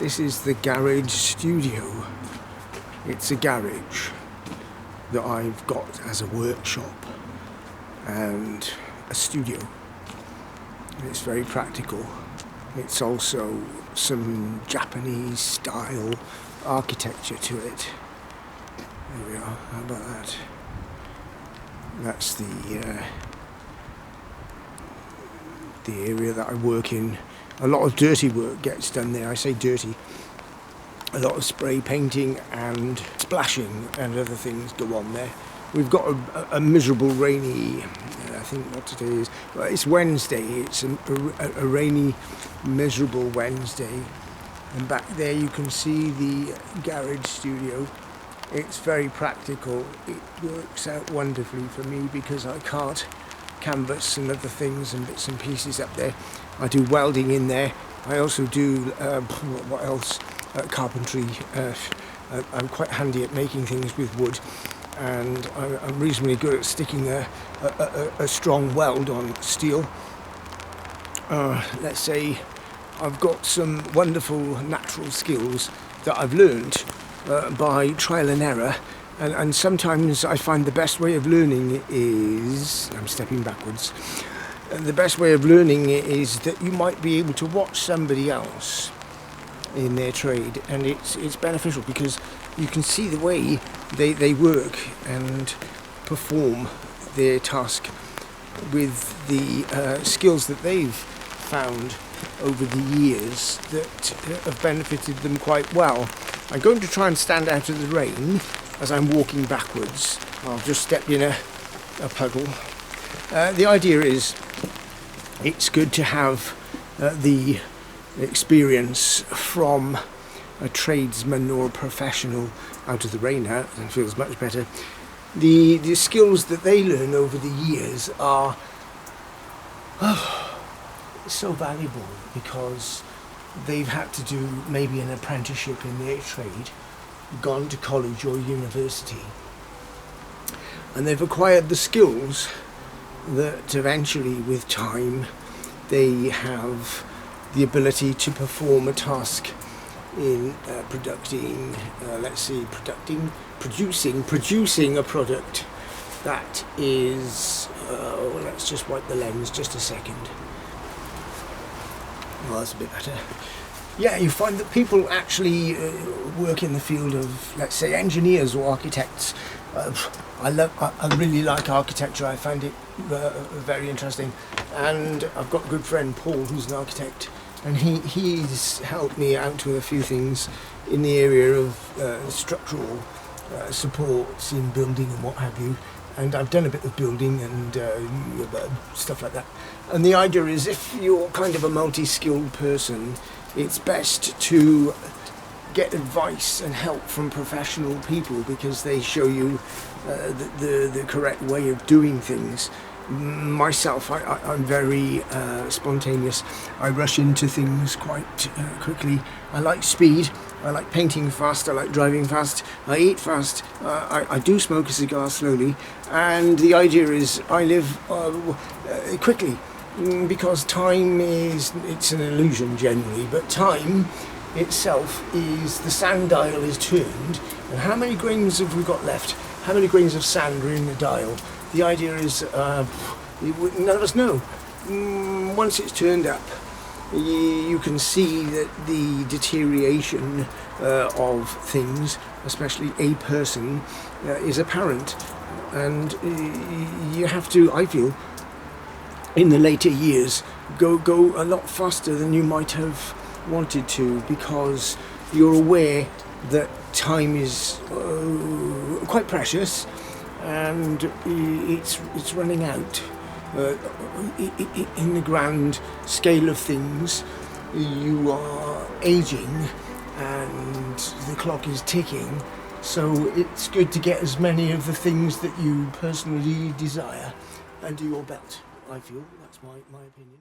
This is the Garage Studio. It's a garage that I've got as a workshop and a studio. And it's very practical. It's also some Japanese style architecture to it. There we are, how about that? That's the area that I work in. A lot of dirty work gets done there. I say dirty. A lot of spray painting and splashing and other things go on there. We've got a miserable rainy, I think what today is, well, it's Wednesday. It's a rainy, miserable Wednesday. And back there you can see the Garage Studio. It's very practical. It works out wonderfully for me because I can't canvas and other things and bits and pieces up there. I do welding in there. I also do, what else? Carpentry. I'm quite handy at making things with wood, and I'm reasonably good at sticking a strong weld on steel. Let's say I've got some wonderful natural skills that I've learned by trial and error. And sometimes I find the best way of learning is, I'm stepping backwards, the best way of learning is that you might be able to watch somebody else in their trade, and it's beneficial because you can see the way they work and perform their task with the skills that they've found over the years that have benefited them quite well. I'm going to try and stand out of the rain as I'm walking backwards. I'll just step in a puddle. The idea is it's good to have the experience from a tradesman or a professional out of the rain now, and feels much better. The skills that they learn over the years are so valuable because they've had to do maybe an apprenticeship in their trade, gone to college or university, and they've acquired the skills that eventually with time they have the ability to perform a task in producing a product that is, let's just wipe the lens just a second. Well, that's a bit better. Yeah, you find that people actually work in the field of, let's say, engineers or architects. I really like architecture. I find it very interesting, and I've got a good friend Paul who's an architect, and he's helped me out with a few things in the area of structural supports in building and what have you. And I've done a bit of building and stuff like that. And the idea is, if you're kind of a multi-skilled person, it's best to get advice and help from professional people because they show you the correct way of doing things. Myself, I'm very spontaneous. I rush into things quite quickly. I like speed. I like painting fast. I like driving fast. I eat fast. I do smoke a cigar slowly. And the idea is I live quickly because time it's an illusion generally, but time itself is, the sand dial is turned, and how many grains have we got left? How many grains of sand are in the dial? The idea is none of us know. Once it's turned up, you can see that the deterioration of things, especially a person, is apparent, and you have to, I feel, in the later years go a lot faster than you might have wanted to, because you're aware that time is quite precious and it's running out. In the grand scale of things, you are aging and the clock is ticking, so it's good to get as many of the things that you personally desire under your belt. I feel that's my opinion.